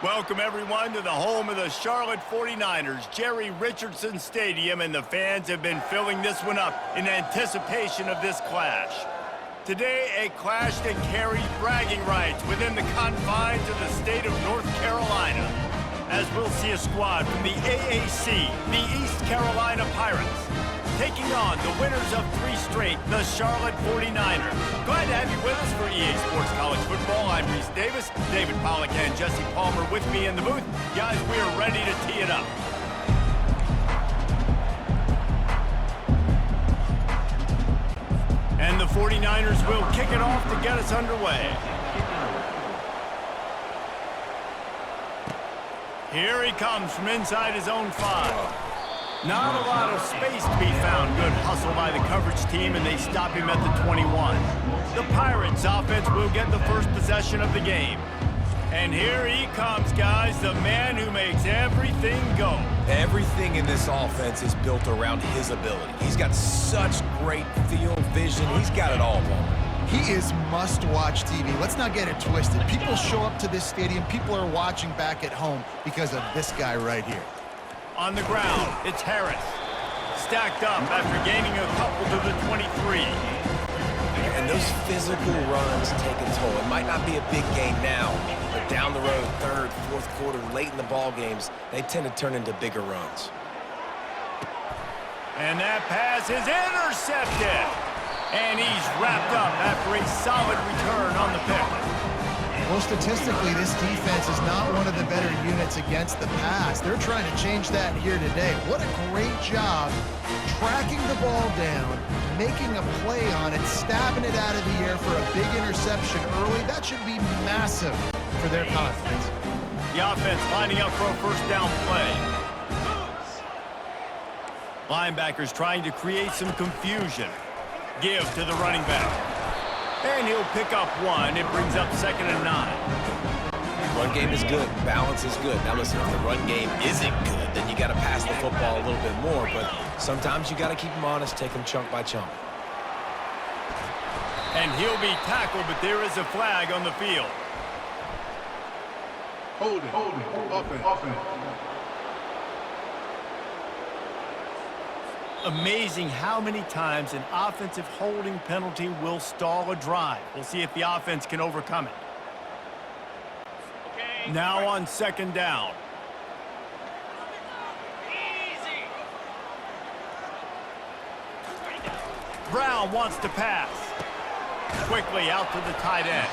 Welcome, everyone, to the home of the Charlotte 49ers, Jerry Richardson Stadium, and the fans have been filling this one up in anticipation of this clash. Today, a clash that carries bragging rights within the confines of the state of North Carolina, as we'll see a squad from the AAC, the East Carolina Pirates, taking on the winners of 3 straight, the Charlotte 49ers. Glad to have you with us for EA Sports College Football. I'm Reese Davis, David Pollack and Jesse Palmer with me in the booth. Guys, we are ready to tee it up. And the 49ers will kick it off to get us underway. Here he comes from inside his own 5. Not a lot of space to be found. Good hustle by the coverage team, and they stop him at the 21. The Pirates offense will get the first possession of the game. And here he comes, guys, the man who makes everything go. Everything in this offense is built around his ability. He's got such great field vision. He's got it all, Palmer. He is must-watch TV. Let's not get it twisted. People show up to this stadium. People are watching back at home because of this guy right here. On the ground, it's Harris. Stacked up after gaining a couple to the 23. And those physical runs take a toll. It might not be a big gain now, but down the road, third, fourth quarter, late in the ball games, they tend to turn into bigger runs. And that pass is intercepted. And he's wrapped up after a solid return on the pick. Well, statistically, this defense is not one of the better units against the pass. They're trying to change that here today. What a great job tracking the ball down, making a play on it, stabbing it out of the air for a big interception early. That should be massive for their confidence. The offense lining up for a first down play. Linebackers trying to create some confusion. Give to the running back. And he'll pick up 1. It brings up 2nd and 9. Run game is good. Balance is good. Now listen, if the run game isn't good, then you got to pass the football a little bit more. But sometimes you got to keep them honest, take them chunk by chunk. And he'll be tackled, but there is a flag on the field. Hold it. Offense. Amazing how many times an offensive holding penalty will stall a drive. We'll see if the offense can overcome it. Okay, now on 2nd down. Easy. Brown wants to pass. Quickly out to the tight end.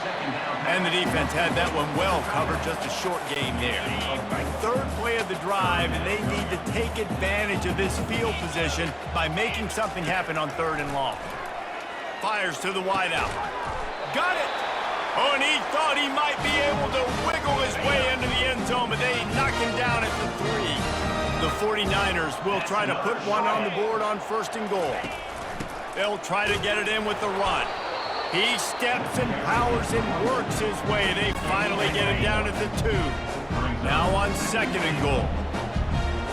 And the defense had that one well covered, just a short game there. 3rd play of the drive, and they need to take advantage of this field position by making something happen on 3rd and long. Fires to the wideout. Got it! Oh, and he thought he might be able to wiggle his way into the end zone, but they knock him down at the 3. The 49ers will try to put one on the board on 1st and goal. They'll try to get it in with the run. He steps and powers and works his way. They finally get him down at the 2. Now on 2nd and goal.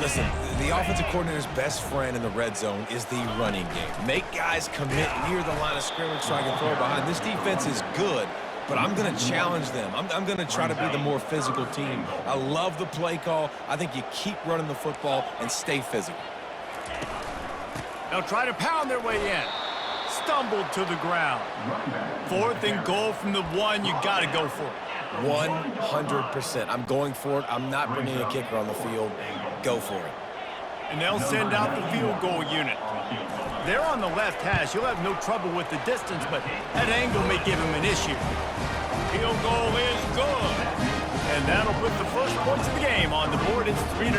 Listen, the offensive coordinator's best friend in the red zone is the running game. Make guys commit near the line of scrimmage so I can throw behind. This defense is good, but I'm going to challenge them. I'm going to try to be the more physical team. I love the play call. I think you keep running the football and stay physical. They'll try to pound their way in. Stumbled to the ground. 4th and goal from the 1. You got to go for it. 100%. I'm going for it. I'm not bringing a kicker on the field. Go for it. And they'll send out the field goal unit. They're on the left hash. You'll have no trouble with the distance, but that angle may give him an issue. Field goal is good. And that'll put the first points of the game on the board. It's 3-0.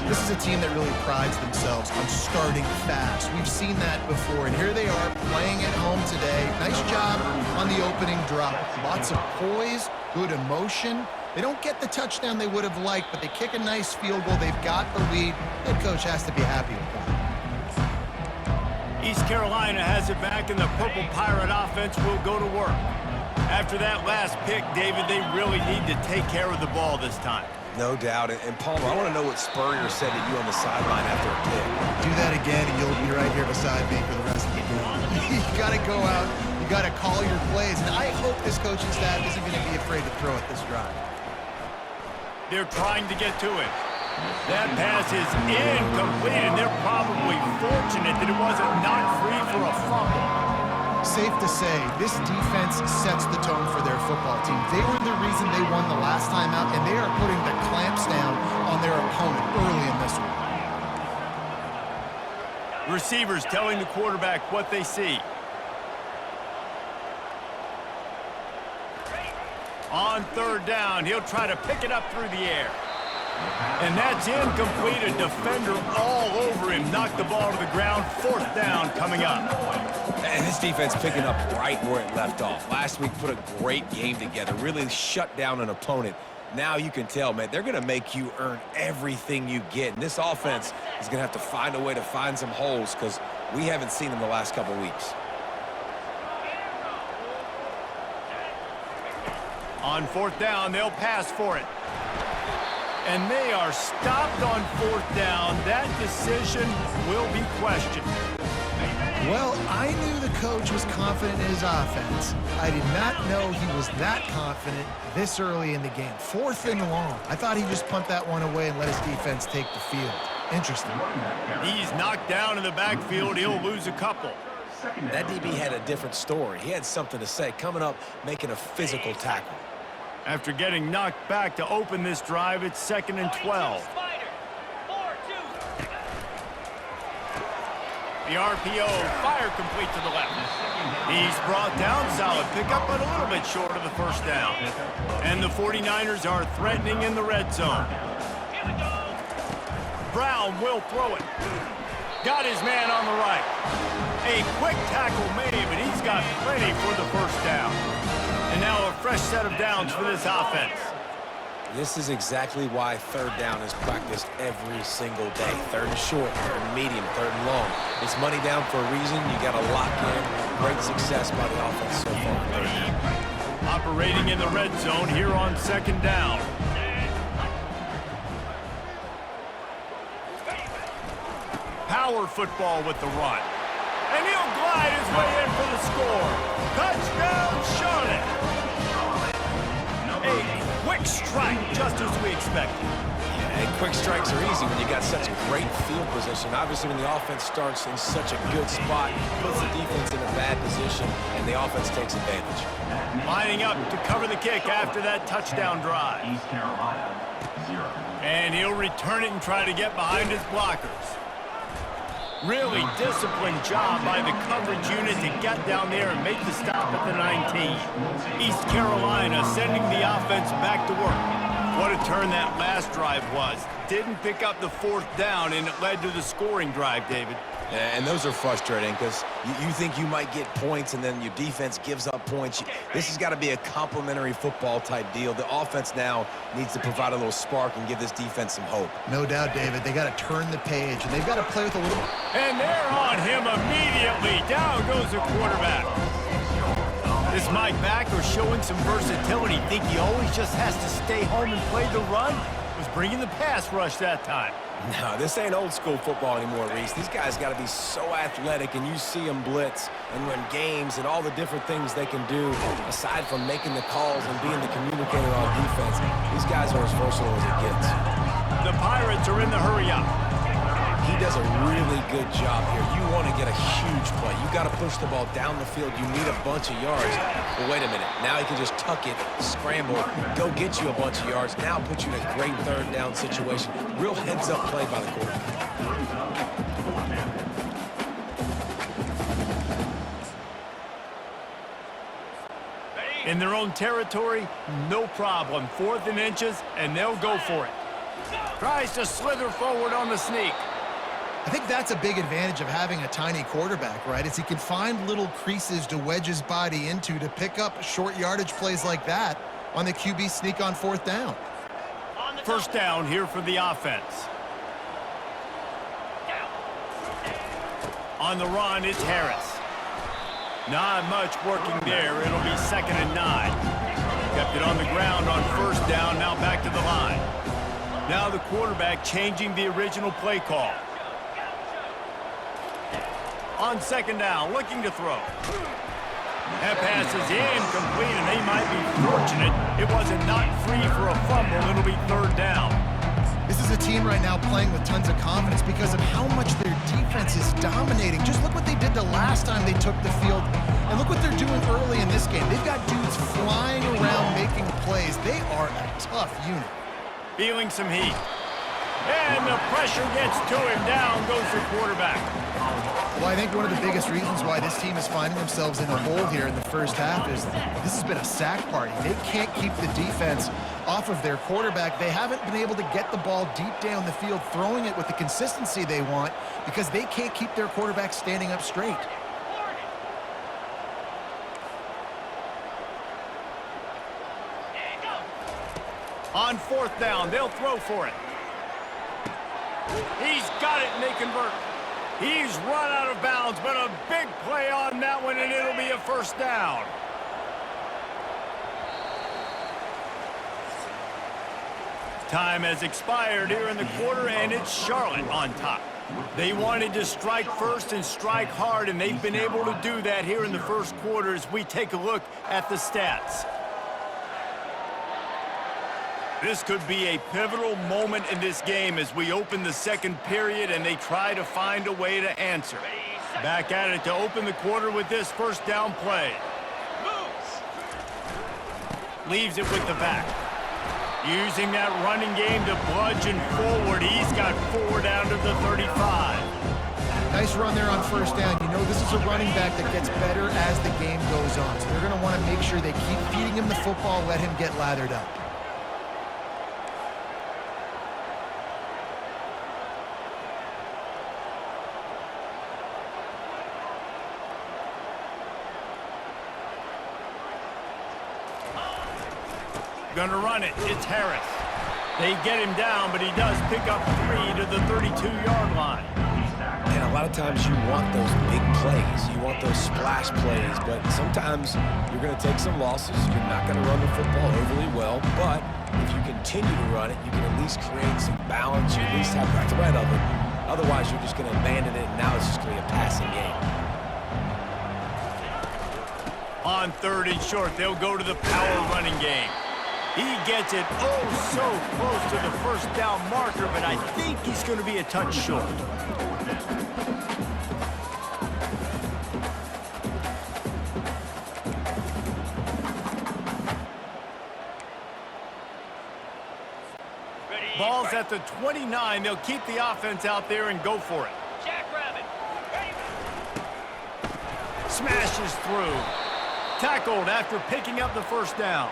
This is a team that really prides themselves on starting fast. We've seen that before, and here they are playing at home today. Nice job on the opening drop. Lots of poise, good emotion. They don't get the touchdown they would have liked, but they kick a nice field goal. They've got the lead. Head coach has to be happy with that. East Carolina has it back, and the Purple Pirate offense will go to work. After that last pick, David, they really need to take care of the ball this time. No doubt. And Palmer, I want to know what Spurrier said to you on the sideline after a pick. Do that again, and you'll be right here beside me for the rest of the game. You got to go out. You got to call your plays. And I hope this coaching staff isn't going to be afraid to throw it this drive. They're trying to get to it. That pass is incomplete, and they're probably fortunate that it wasn't knocked free for a fumble. Safe to say, this defense sets the tone for their football team. They were the reason they won the last time out, and they are putting the clamps down on their opponent early in this one. Receivers telling the quarterback what they see. On third down, he'll try to pick it up through the air. And that's incomplete. A defender all over him. Knocked the ball to the ground. Fourth down coming up. And this defense picking up right where it left off. Last week put a great game together. Really shut down an opponent. Now you can tell, man, they're going to make you earn everything you get. And this offense is going to have to find a way to find some holes because we haven't seen them the last couple weeks. On fourth down, they'll pass for it. And they are stopped on fourth down. That decision will be questioned. Well, I knew the coach was confident in his offense. I did not know he was that confident this early in the game. Fourth and long. I thought he'd just punt that one away and let his defense take the field. Interesting. He's knocked down in the backfield. He'll lose a couple. That DB had a different story. He had something to say, coming up, making a physical tackle. After getting knocked back to open this drive, it's 2nd and 12. The RPO, fire complete to the left. He's brought down, solid pickup, but a little bit short of the first down. And the 49ers are threatening in the red zone. Brown will throw it. Got his man on the right. A quick tackle made, but he's got plenty for the first down. And now a fresh set of downs for this offense. This is exactly why third down is practiced every single day. Third and short, third and medium, third and long. It's money down for a reason. You got to lock in. Great success by the offense so far on third down. Operating in the red zone here on 2nd down. Power football with the run. And he'll glide his way in for the score. Touchdown, Charlotte. A quick strike, just as we expected. Yeah, and quick strikes are easy when you got such great field position. Obviously, when the offense starts in such a good spot, puts the defense in a bad position, and the offense takes advantage. Lining up to cover the kick after that touchdown drive. And he'll return it and try to get behind his blockers. Really disciplined job by the coverage unit to get down there and make the stop at the 19. East Carolina sending the offense back to work. What a turn that last drive was. Didn't pick up the fourth down, and it led to the scoring drive, David. Yeah, and those are frustrating because you think you might get points and then your defense gives up points. This has got to be a complementary football type deal. The offense now needs to provide a little spark and give this defense some hope. No doubt, David. They got to turn the page, and they've got to play with a little... And they're on him immediately. Down goes the quarterback. Is Mike back or showing some versatility? Think he always just has to stay home and play the run? Was bringing the pass rush that time. No, this ain't old school football anymore, Reese. These guys got to be so athletic, and you see them blitz and run games and all the different things they can do aside from making the calls and being the communicator on defense. These guys are as versatile as it gets. The Pirates are in the hurry-up. He does a really good job here. You want to get a huge play. You got to push the ball down the field. You need a bunch of yards. But wait a minute. Now he can just tuck it, scramble, go get you a bunch of yards. Now put you in a great third down situation. Real heads-up play by the quarterback. In their own territory, no problem. 4th and inches, and they'll go for it. Tries to slither forward on the sneak. I think that's a big advantage of having a tiny quarterback, right? Is he can find little creases to wedge his body into to pick up short yardage plays like that on the QB sneak on 4th down. First down here for the offense. On the run, it's Harris. Not much working there. It'll be 2nd and 9. Kept it on the ground on first down, now back to the line. Now the quarterback changing the original play call. On 2nd down, looking to throw. That pass is incomplete, and they might be fortunate it wasn't not free for a fumble. It'll be third down. This is a team right now playing with tons of confidence because of how much their defense is dominating. Just look what they did the last time they took the field, and look what they're doing early in this game. They've got dudes flying around making plays. They are a tough unit. Feeling some heat. And the pressure gets to him. Down goes the quarterback. Well, I think one of the biggest reasons why this team is finding themselves in a hole here in the first half is this has been a sack party. They can't keep the defense off of their quarterback. They haven't been able to get the ball deep down the field, throwing it with the consistency they want because they can't keep their quarterback standing up straight. On fourth down, they'll throw for it. He's got it, and they convert. He's run out of bounds, but a big play on that one, and it'll be a first down. Time has expired here in the quarter, and it's Charlotte on top. They wanted to strike first and strike hard, and they've been able to do that here in the first quarter as we take a look at the stats. This could be a pivotal moment in this game as we open the second period and they try to find a way to answer. Back at it to open the quarter with this first down play. Leaves it with the back. Using that running game to bludgeon forward. He's got 4 down to the 35. Nice run there on first down. You know, this is a running back that gets better as the game goes on. So they're going to want to make sure they keep feeding him the football, let him get lathered up. Gonna run it. It's Harris. They get him down, but he does pick up 3 to the 32-yard line. And a lot of times you want those big plays. You want those splash plays, but sometimes you're going to take some losses. You're not going to run the football overly well, but if you continue to run it, you can at least create some balance. You at least have the threat of it. Otherwise, you're just going to abandon it, and now it's just going to be a passing game. On third and short, they'll go to the power running game. He gets it so close to the first down marker, but I think he's going to be a touch short. Ball's at the 29. They'll keep the offense out there and go for it. Jackrabbit. Smashes through. Tackled after picking up the first down.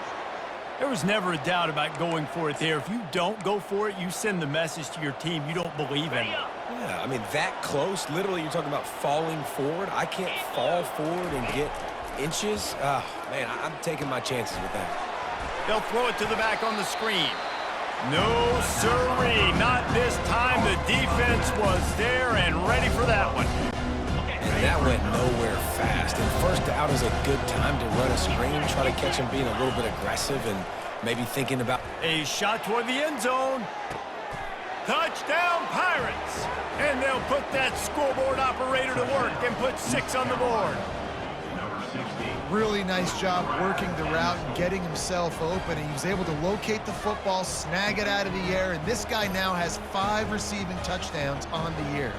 There was never a doubt about going for it there. If you don't go for it, you send the message to your team you don't believe in it. Yeah, I mean, that close, literally you're talking about falling forward. I can't fall forward and get inches. Man, I'm taking my chances with that. They'll throw it to the back on the screen. No, sirree, not this time. The defense was there and ready for that one. And that went nowhere fast. And first out is a good time to run a screen, try to catch him being a little bit aggressive and maybe thinking about... A shot toward the end zone. Touchdown, Pirates! And they'll put that scoreboard operator to work and put 6 on the board. Really nice job working the route and getting himself open. He was able to locate the football, snag it out of the air, and this guy now has 5 receiving touchdowns on the year.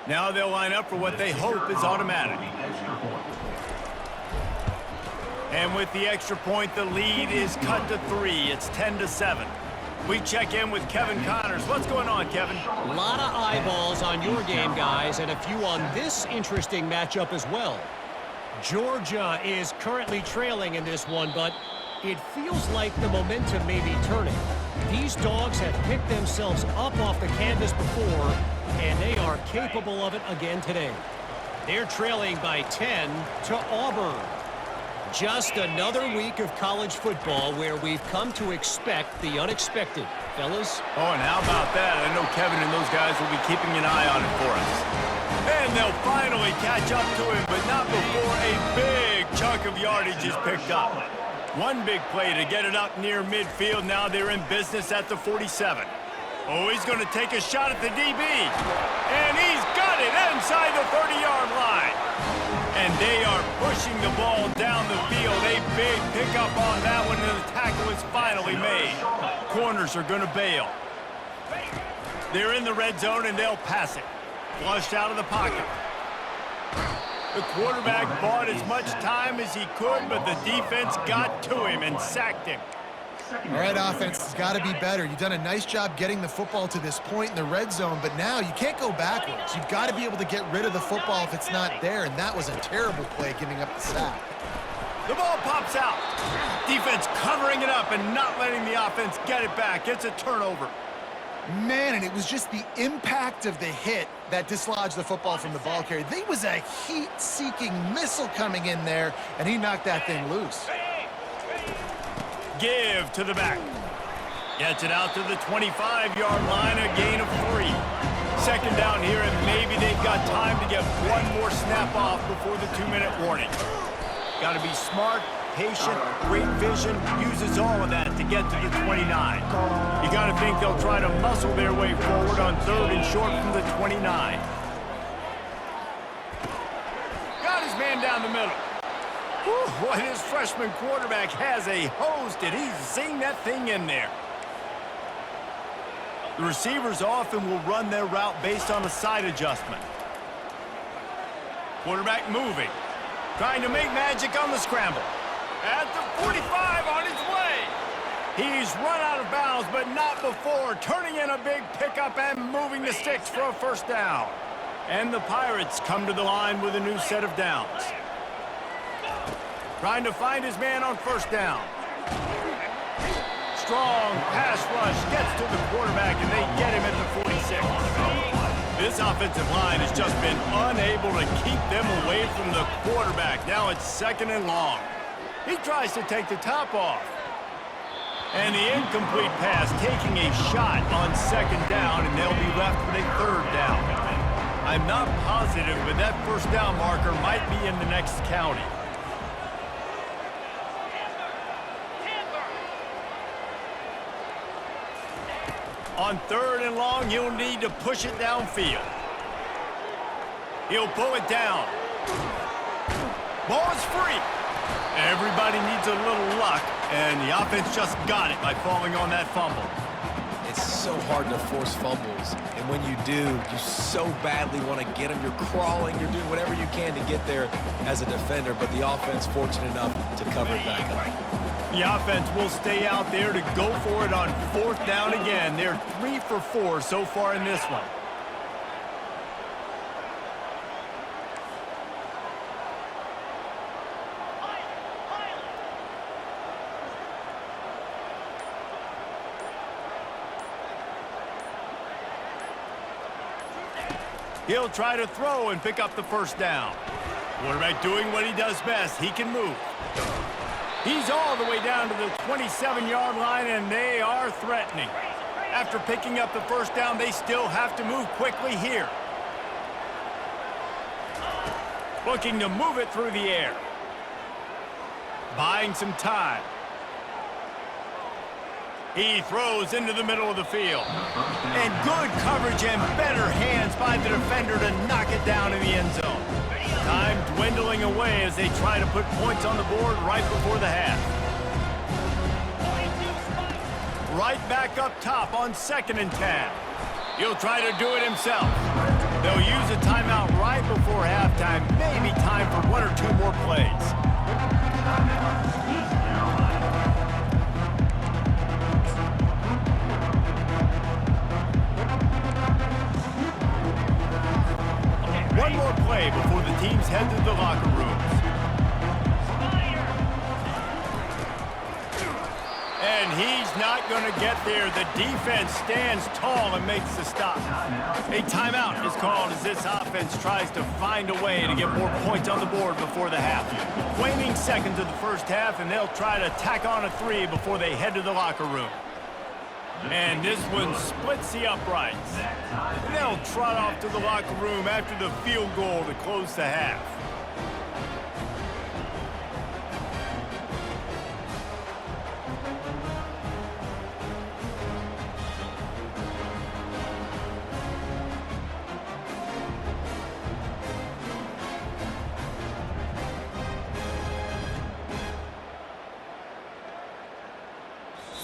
Now they'll line up for what they hope is automatic. And with the extra point, the lead is cut to 3. It's 10-7. We check in with Kevin Connors. What's going on, Kevin? A lot of eyeballs on your game, guys, and a few on this interesting matchup as well. Georgia is currently trailing in this one, but it feels like the momentum may be turning. These dogs have picked themselves up off the canvas before, and they are capable of it again today. They're trailing by 10 to Auburn. Just another week of college football where we've come to expect the unexpected. Fellas? Oh, and how about that? I know Kevin and those guys will be keeping an eye on it for us. And they'll finally catch up to him, but not before a big chunk of yardage is picked up. One big play to get it up near midfield. Now they're in business at the 47. Oh, he's going to take a shot at the DB. And he's got it inside the 30-yard line. And they are pushing the ball down the field. A big pickup on that one, and the tackle is finally made. Corners are going to bail. They're in the red zone, and they'll pass it. Flushed out of the pocket. The quarterback bought as much time as he could, but the defense got to him and sacked him. All right, offense has got to be better. You've done a nice job getting the football to this point in the red zone, but now you can't go backwards. You've got to be able to get rid of the football if it's not there, and that was a terrible play giving up the sack. The ball pops out. Defense covering it up and not letting the offense get it back. It's a turnover. Man, and it was just the impact of the hit that dislodged the football from the ball carrier. There was a heat-seeking missile coming in there, and he knocked that thing loose. Give to the back. Gets it out to the 25-yard line, a gain of 3. Second down here, and maybe they've got time to get one more snap off before the 2-minute warning. Got to be smart, patient, great vision, uses all of that to get to the 29. You got to think they'll try to muscle their way forward on 3rd and short from the 29. Got his man down the middle. Whew, boy, this freshman quarterback has a hose. Did he zing that thing in there? The receivers often will run their route based on a side adjustment. Quarterback moving. Trying to make magic on the scramble. At the 45 on his way. He's run out of bounds, but not before. Turning in a big pickup and moving the sticks for a first down. And the Pirates come to the line with a new set of downs. Trying to find his man on first down. Strong pass rush gets to the quarterback, and they get him at the 46. This offensive line has just been unable to keep them away from the quarterback. Now it's 2nd and long. He tries to take the top off. And the incomplete pass taking a shot on 2nd down, and they'll be left with a 3rd down. I'm not positive, but that first down marker might be in the next county. On 3rd and long, he'll need to push it downfield. He'll pull it down. Ball is free. Everybody needs a little luck, and the offense just got it by falling on that fumble. It's so hard to force fumbles, and when you do, you so badly want to get them. You're crawling, you're doing whatever you can to get there as a defender, but the offense fortunate enough to cover it back up. The offense will stay out there to go for it on 4th down again. They're 3 for 4 so far in this one. He'll try to throw and pick up the first down. Quarterback doing what he does best. He can move. He's all the way down to the 27-yard line, and they are threatening. After picking up the first down, they still have to move quickly here. Looking to move it through the air. Buying some time. He throws into the middle of the field. And good coverage and better hands by the defender to knock it down in the end zone. Time dwindling away as they try to put points on the board right before the half. Right back up top on 2nd and 10. He'll try to do it himself. They'll use a timeout right before halftime. Maybe time for 1 or 2 more plays. One more play before the teams head to the locker rooms. And he's not going to get there. The defense stands tall and makes the stop. A timeout is called as this offense tries to find a way to get more points on the board before the half. Waning seconds of the first half, and they'll try to tack on a 3 before they head to the locker room. And this one splits the uprights. They'll trot off to the locker room after the field goal to close the half.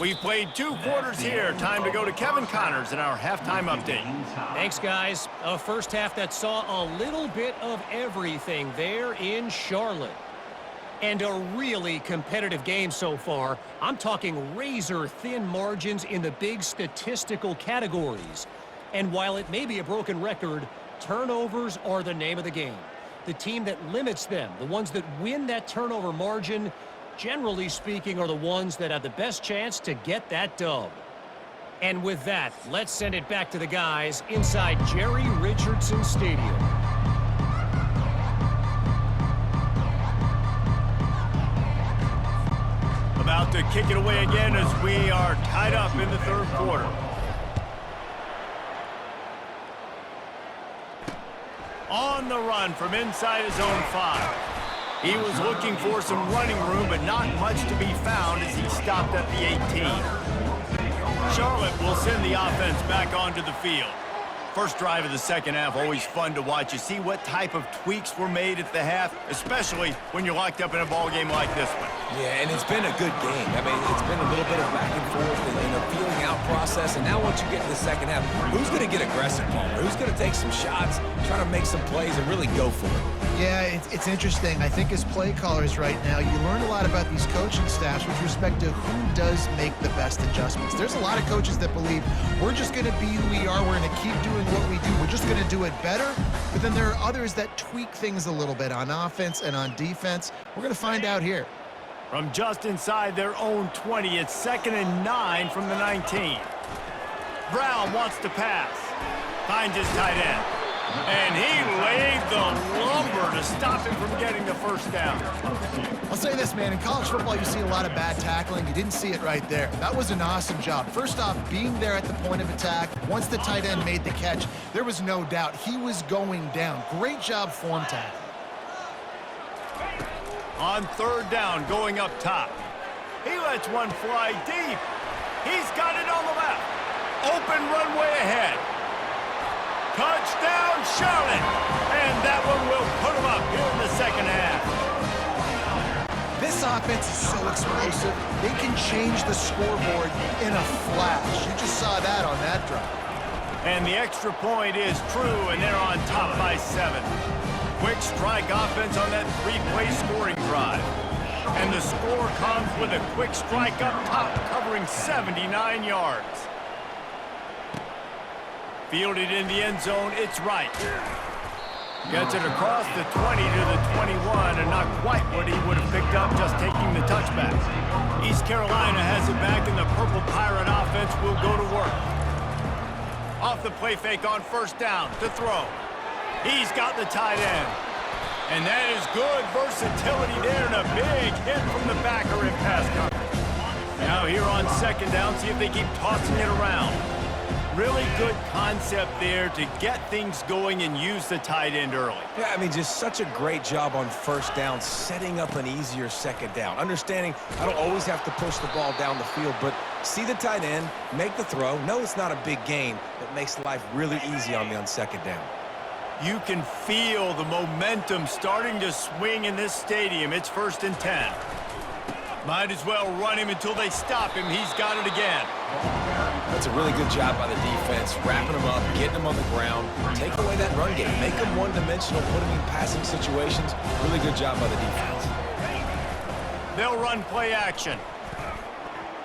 We've played 2 quarters here. Time to go to Kevin Connors in our halftime update. Thanks, guys. A first half that saw a little bit of everything there in Charlotte. And a really competitive game so far. I'm talking razor-thin margins in the big statistical categories. And while it may be a broken record, turnovers are the name of the game. The team that limits them, the ones that win that turnover margin, generally speaking, are the ones that have the best chance to get that dub. And with that, let's send it back to the guys inside Jerry Richardson Stadium. About to kick it away again as we are tied up in the 3rd quarter. On the run from inside his own 5. He was looking for some running room, but not much to be found as he stopped at the 18. Charlotte will send the offense back onto the field. First drive of the second half, always fun to watch. You see what type of tweaks were made at the half, especially when you're locked up in a ball game like this one. Yeah, and it's been a good game. I mean, it's been a little bit of back and forth and a feeling out process. And now once you get in the second half, who's going to get aggressive, Palmer? Who's going to take some shots, try to make some plays, and really go for it? Yeah, it's interesting. I think as play callers right now, you learn a lot about these coaching staffs with respect to who does make the best adjustments. There's a lot of coaches that believe we're just going to be who we are. We're going to keep doing what we do. We're just going to do it better. But then there are others that tweak things a little bit on offense and on defense. We're going to find out here. From just inside their own 20, it's 2nd and 9 from the 19. Brown wants to pass. Finds his tight end. And he laid the lumber to stop him from getting the first down. I'll say this, man. In college football, you see a lot of bad tackling. You didn't see it right there. That was an awesome job. First off, being there at the point of attack. Once the tight end made the catch, there was no doubt he was going down. Great job form tackling. On 3rd down, going up top. He lets one fly deep. He's got it on the left. Open runway ahead. Touchdown, Charlotte! And that one will put him up here in the second half. This offense is so explosive. They can change the scoreboard in a flash. You just saw that on that drive. And the extra point is true, and they're on top by 7. Quick strike offense on that 3-play scoring drive. And the score comes with a quick strike up top, covering 79 yards. Fielded in the end zone, it's right. Gets it across the 20 to the 21, and not quite what he would have picked up just taking the touchback. East Carolina has it back, and the Purple Pirate offense will go to work. Off the play fake on 1st down to throw. He's got the tight end. And that is good versatility there, and a big hit from the backer in pass coverage. Now here on 2nd down, see if they keep tossing it around. Really good concept there to get things going and use the tight end early. Yeah, I mean, just such a great job on 1st down, setting up an easier 2nd down. Understanding I don't always have to push the ball down the field, but see the tight end, make the throw. No, it's not a big gain, but makes life really easy on me on 2nd down. You can feel the momentum starting to swing in this stadium. It's 1st and 10. Might as well run him until they stop him. He's got it again. That's a really good job by the defense, wrapping him up, getting him on the ground, take away that run game, make him one-dimensional, put him in passing situations. Really good job by the defense. They'll run play action.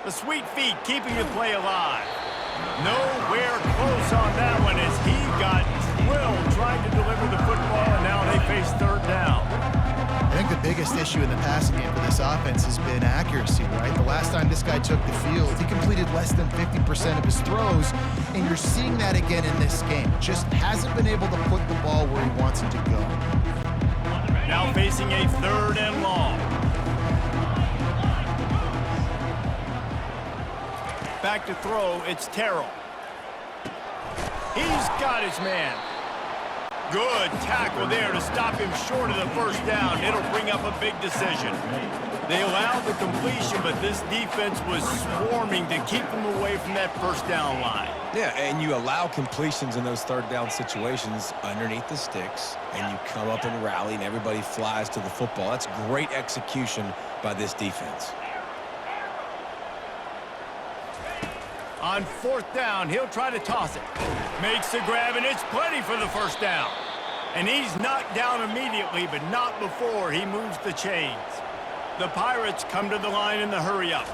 The sweet feet keeping the play alive. Nowhere close on that one as he got drilled trying to deliver the football, and now they face 3rd down. I think the biggest issue in the passing game for this offense has been accuracy, right? The last time this guy took the field, he completed less than 50% of his throws, and you're seeing that again in this game. Just hasn't been able to put the ball where he wants it to go. Now facing a 3rd and long. Back to throw, it's Terrell. He's got his man. Good tackle there to stop him short of the 1st down. It'll bring up a big decision. They allowed the completion, but this defense was swarming to keep them away from that 1st down line. Yeah, and you allow completions in those 3rd down situations underneath the sticks, and you come up and rally, and everybody flies to the football. That's great execution by this defense. On fourth down, he'll try to toss it. Makes the grab, and it's plenty for the first down. And he's knocked down immediately, but not before he moves the chains. The Pirates come to the line in the hurry-up.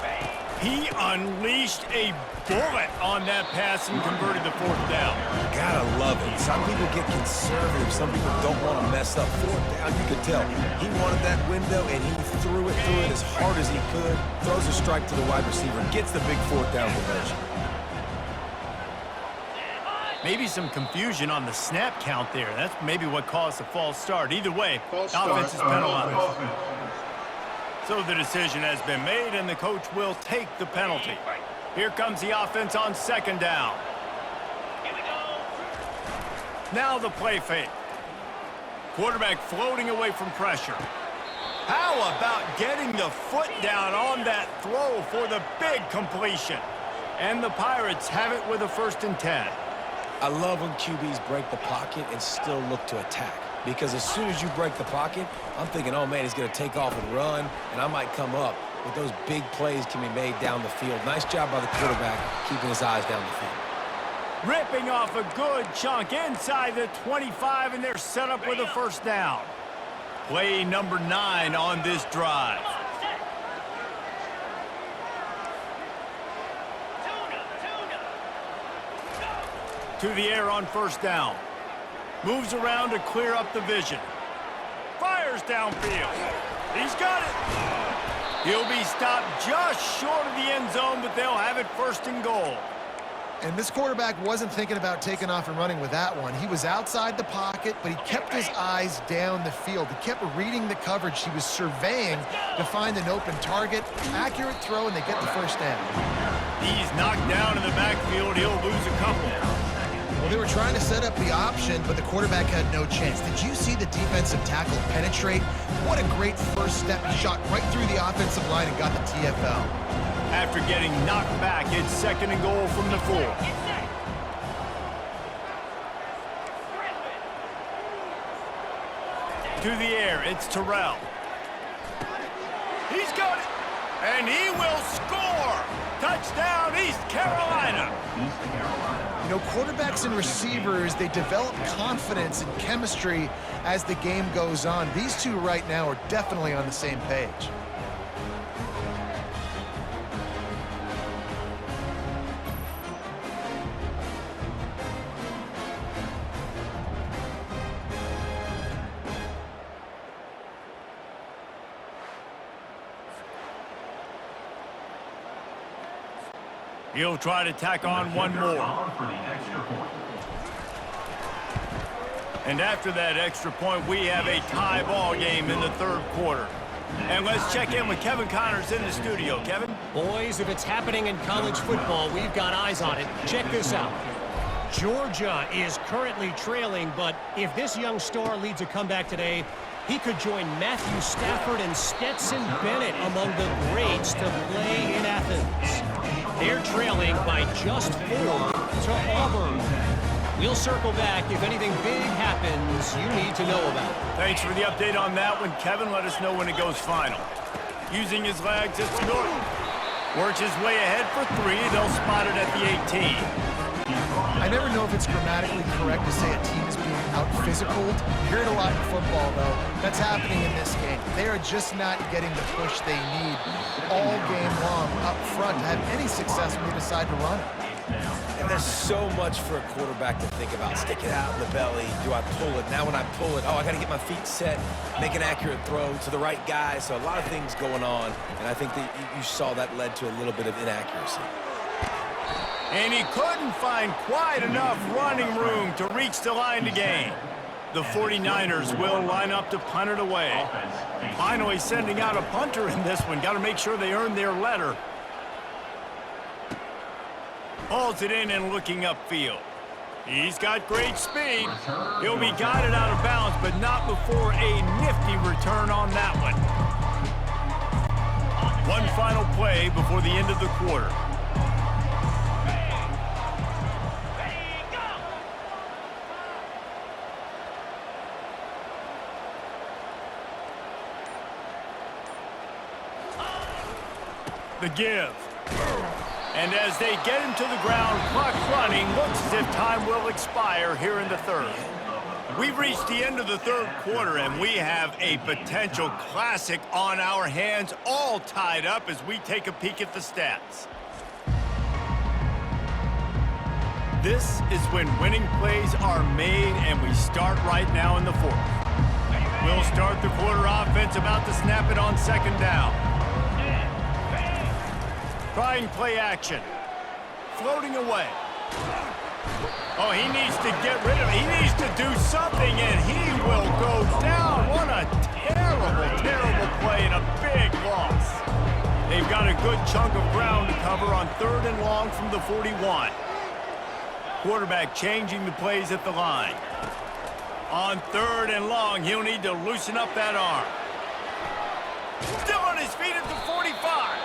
He unleashed a bullet on that pass and converted the fourth down. Gotta love it. Some people get conservative. Some people don't want to mess up. Fourth down, you could tell. He wanted that window, and he threw it as hard as he could. Throws a strike to the wide receiver and gets the big fourth down conversion. Maybe some confusion on the snap count there. That's maybe what caused the false start. Either way, offense is penalized. So the decision has been made, and the coach will take the penalty. Here comes the offense on second down. Now the play fake. Quarterback floating away from pressure. How about getting the foot down on that throw for the big completion? And the Pirates have it with a 1st and 10. I love when QBs break the pocket and still look to attack. Because as soon as you break the pocket, I'm thinking, oh, man, he's going to take off and run, and I might come up. But those big plays can be made down the field. Nice job by the quarterback keeping his eyes down the field. Ripping off a good chunk inside the 25, and they're set up with a 1st down. Play number 9 on this drive. To the air on 1st down. Moves around to clear up the vision. Fires downfield. He's got it. He'll be stopped just short of the end zone, but they'll have it 1st and goal. And this quarterback wasn't thinking about taking off and running with that one. He was outside the pocket, but he kept his eyes down the field. He kept reading the coverage. He was surveying to find an open target. Accurate throw, and they get the 1st down. He's knocked down in the backfield. He'll lose a couple. Well, they were trying to set up the option, but the quarterback had no chance. Did you see the defensive tackle penetrate? What a great first step. He shot right through the offensive line and got the TFL. After getting knocked back, it's 2nd and goal from the 4. To the air, it's Terrell. He's got it, and he will score. Touchdown, East Carolina. You know, quarterbacks and receivers, they develop confidence and chemistry as the game goes on. These two right now are definitely on the same page. He'll try to tack on one more. And after that extra point, we have a tie ball game in the 3rd quarter. And let's check in with Kevin Connors in the studio. Kevin? Boys, if it's happening in college football, we've got eyes on it. Check this out. Georgia is currently trailing, but if this young star leads a comeback today, he could join Matthew Stafford and Stetson Bennett among the greats to play in Athens. They're trailing by just 4 to Auburn. We'll circle back if anything big happens you need to know about. Thanks for the update on that one, Kevin. Let us know when it goes final. Using his legs, it's Norton. Works his way ahead for 3. They'll spot it at the 18. I never know if it's grammatically correct to say a team is being out-physicaled. You hear it a lot in football, though. That's happening in this game. They are just not getting the push they need all game long up front to have any success when they decide to run it. And there's so much for a quarterback to think about. Stick it out in the belly. Do I pull it? Now when I pull it, oh, I got to get my feet set, make an accurate throw to the right guy. So a lot of things going on, and I think that you saw that led to a little bit of inaccuracy. And he couldn't find quite enough running room to reach the line to gain. The 49ers will line up to punt it away. Finally sending out a punter in this one. Got to make sure they earn their letter. Hauls it in and looking upfield. He's got great speed. He'll be guided out of bounds, but not before a nifty return on that one. One final play before the end of the quarter. The give. And as they get him to the ground, clock running, looks as if time will expire here in the third. We've reached the end of the third quarter, and we have a potential classic on our hands, all tied up as we take a peek at the stats. This is when winning plays are made, and we start right now in the fourth. We'll start the quarter offense about to snap it on second down. Trying play action. Floating away. Oh, he needs to get rid of it. He needs to do something, and he will go down. What a terrible, terrible play and a big loss. They've got a good chunk of ground to cover on third and long from the 41. Quarterback changing the plays at the line. On third and long, he'll need to loosen up that arm. Still on his feet at the 45.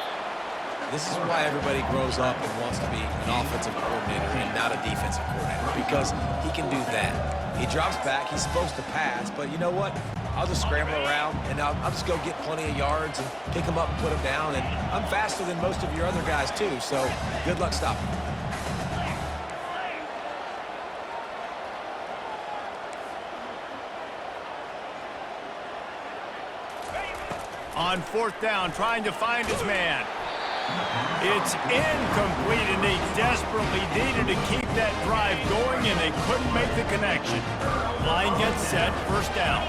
This is why everybody grows up and wants to be an offensive coordinator and not a defensive coordinator, because he can do that. He drops back, he's supposed to pass, but you know what? I'll just scramble around, and I'll just go get plenty of yards and pick him up and put him down, and I'm faster than most of your other guys too, so good luck stopping me. On fourth down, trying to find his man. It's incomplete, and they desperately needed to keep that drive going, and they couldn't make the connection. Line gets set, first down.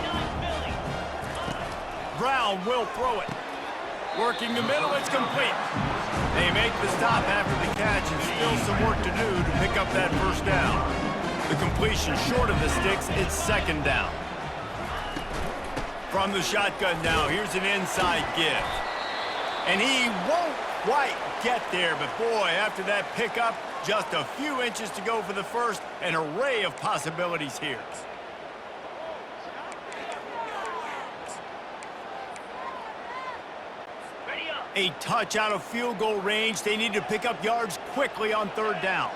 Brown will throw it. Working the middle, it's complete. They make the stop after the catch, and still some work to do to pick up that first down. The completion short of the sticks, it's second down. From the shotgun now, here's an inside give. And he won't quite get there, but boy, after that pickup, just a few inches to go for the first, an array of possibilities here. A touch out of field goal range. They need to pick up yards quickly on third down.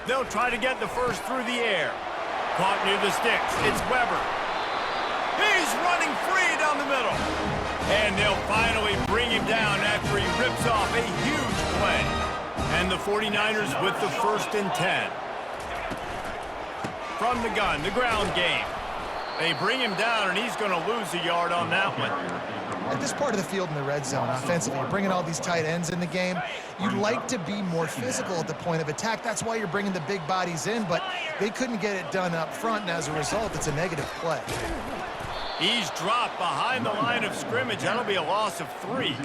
They'll try to get the first through the air. Caught near the sticks. It's Weber. He's running free down the middle. And they'll finally bring him down after he rips off a huge play. And the 49ers with the 1st and 10. From the gun, the ground game. They bring him down, and he's going to lose a yard on that one. At this part of the field in the red zone, offensively, you're bringing all these tight ends in the game. You'd like to be more physical at the point of attack. That's why you're bringing the big bodies in, but they couldn't get it done up front, and as a result, it's a negative play. He's dropped behind the line of scrimmage. That'll be a loss of 3.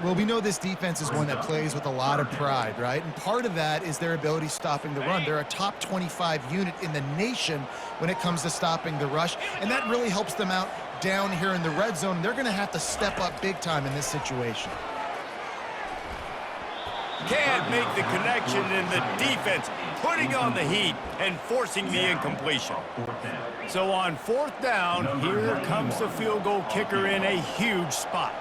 Well, we know this defense is one that plays with a lot of pride, right? And part of that is their ability stopping the run. They're a top 25 unit in the nation when it comes to stopping the rush, and that really helps them out down here in the red zone. They're going to have to step up big time in this situation. Can't make the connection, in the defense putting on the heat and forcing the incompletion. So on fourth down, here comes the field goal kicker in a huge spot.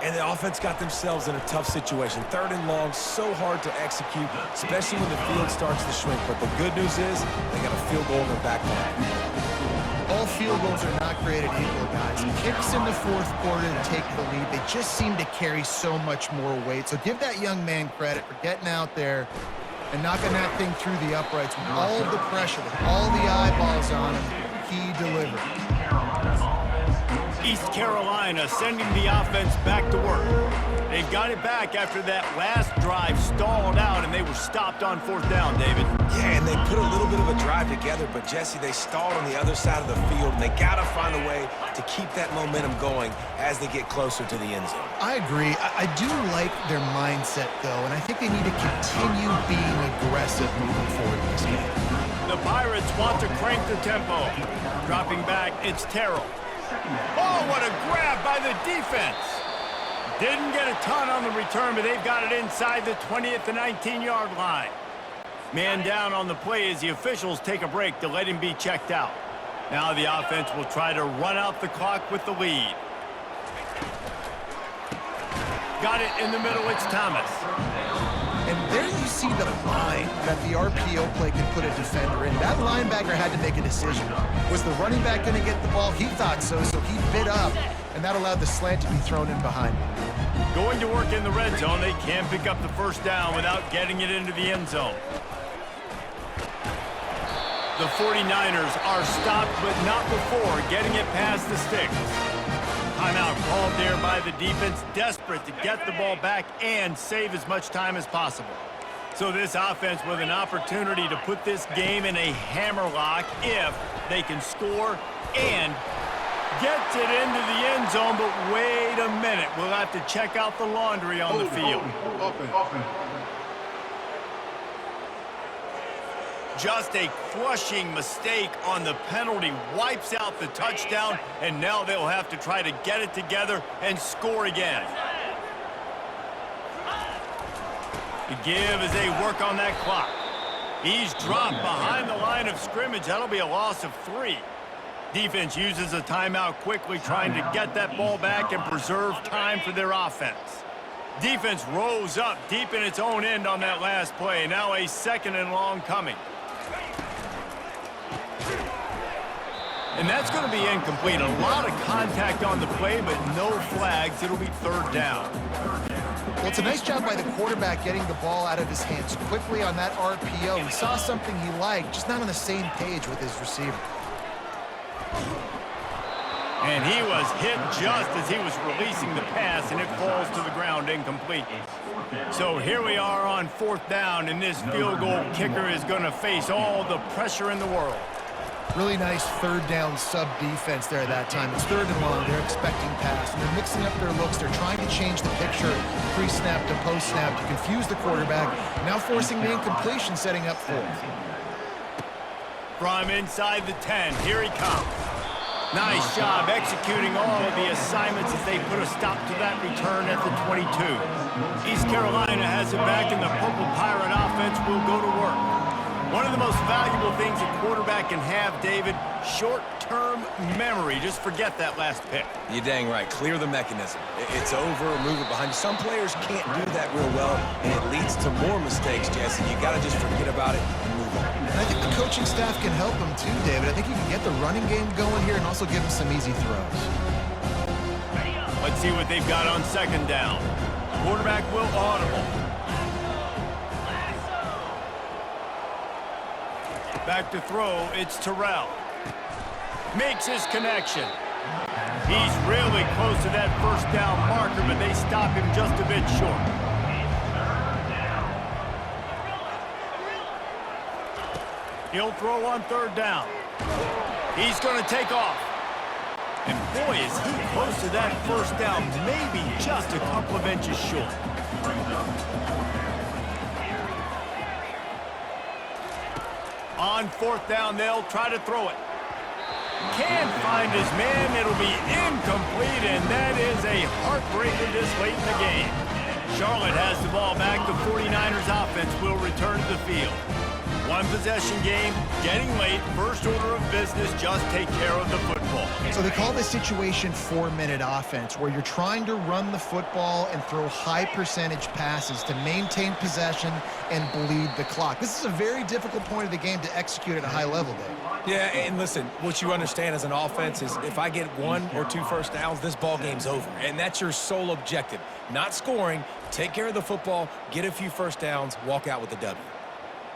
And the offense got themselves in a tough situation. Third and long, so hard to execute, especially when the field starts to shrink. But the good news is they got a field goal in their back pocket. All field goals are not created equal, guys. Kicks in the fourth quarter to take the lead. They just seem to carry so much more weight. So give that young man credit for getting out there and knocking that thing through the uprights with all of the pressure, with all the eyeballs on him. He delivered. East Carolina sending the offense back to work. They've got it back after that last drive stalled out, and they were stopped on fourth down, David. Yeah, and they put a little bit of a drive together, but Jesse, they stalled on the other side of the field, and they got to find a way to keep that momentum going as they get closer to the end zone. I agree. I do like their mindset, though, and I think they need to continue being aggressive moving forward in this game. The Pirates want to crank the tempo. Dropping back, it's Terrell. Oh, what a grab by the defense. Didn't get a ton on the return, but they've got it inside the 20 at the 19-yard line. Man down on the play as the officials take a break to let him be checked out. Now the offense will try to run out the clock with the lead. Got it in the middle, it's Thomas. And there you see the line that the RPO play can put a defender in. That linebacker had to make a decision. Was the running back going to get the ball? He thought so, so he bit up, and that allowed the slant to be thrown in behind him. Going to work in the red zone, they can pick up the first down without getting it into the end zone. The 49ers are stopped, but not before getting it past the sticks. Timeout called there by the defense, desperate to get the ball back and save as much time as possible. So this offense with an opportunity to put this game in a hammerlock if they can score and gets it into the end zone. But wait a minute, we'll have to check out the laundry on the field. Just a crushing mistake on the penalty wipes out the touchdown, and now they'll have to try to get it together and score again. The give as they work on that clock. He's dropped behind the line of scrimmage. That'll be a loss of 3. Defense uses a timeout quickly, trying to get that ball back and preserve time for their offense. Defense rose up deep in its own end on that last play. Now a 2nd and long coming. And that's going to be incomplete. A lot of contact on the play, but no flags. It'll be 3rd down. Well, it's a nice job by the quarterback getting the ball out of his hands quickly on that RPO. He saw something he liked, just not on the same page with his receiver. And he was hit just as he was releasing the pass, and it falls to the ground incomplete. So here we are on 4th down, and this field goal kicker is going to face all the pressure in the world. Really nice 3rd down sub defense there that time. It's 3rd and long. They're expecting pass, and they're mixing up their looks. They're trying to change the picture pre-snap to post-snap to confuse the quarterback, now forcing the incompletion, setting up 4th. From inside the 10, here he comes. Nice job executing all of the assignments as they put a stop to that return at the 22. East Carolina has it back, and the Purple Pirate offense will go to work. One of the most valuable things a quarterback can have, David, short-term memory. Just forget that last pick. You're dang right. Clear the mechanism. It's over, move it behind you. Some players can't do that real well, and it leads to more mistakes, Jesse. You got to just forget about it and move on. And I think the coaching staff can help him too, David. I think you can get the running game going here and also give him some easy throws. Let's see what they've got on 2nd down. Quarterback will audible. Back to throw, it's Terrell. Makes his connection. He's really close to that 1st down marker, but they stop him just a bit short. He'll throw on 3rd down. He's going to take off. And boy, is he close to that 1st down, maybe just a couple of inches short. On 4th down, they'll try to throw it. Can't find his man. It'll be incomplete, and that is a heartbreaker this late in the game. Charlotte has the ball back. The 49ers offense will return to the field. One possession game, getting late, first order of business, just take care of the football. So they call this situation 4-minute offense, where you're trying to run the football and throw high percentage passes to maintain possession and bleed the clock. This is a very difficult point of the game to execute at a high level, Dave. Yeah, and listen, what you understand as an offense is if I get 1 or 2 first downs, this ball game's over. And that's your sole objective. Not scoring, take care of the football, get a few first downs, walk out with the W.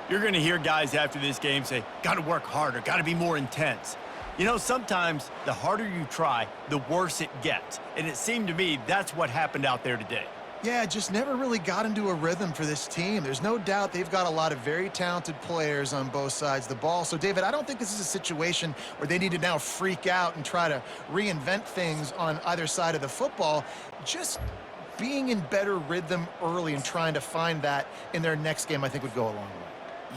You're going to hear guys after this game say, got to work harder, got to be more intense. You know, sometimes the harder you try, the worse it gets. And it seemed to me that's what happened out there today. Yeah, just never really got into a rhythm for this team. There's no doubt they've got a lot of very talented players on both sides of the ball. So, David, I don't think this is a situation where they need to now freak out and try to reinvent things on either side of the football. Just being in better rhythm early and trying to find that in their next game, I think, would go a long way.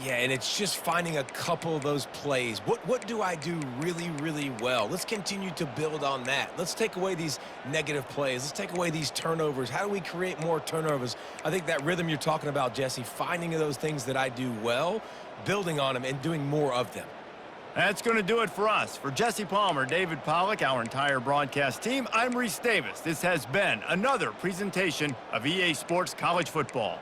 Yeah, and it's just finding a couple of those plays. What do I do really, really well? Let's continue to build on that. Let's take away these negative plays. Let's take away these turnovers. How do we create more turnovers? I think that rhythm you're talking about, Jesse, finding those things that I do well, building on them, and doing more of them. That's going to do it for us. For Jesse Palmer, David Pollack, our entire broadcast team, I'm Reese Davis. This has been another presentation of EA Sports College Football.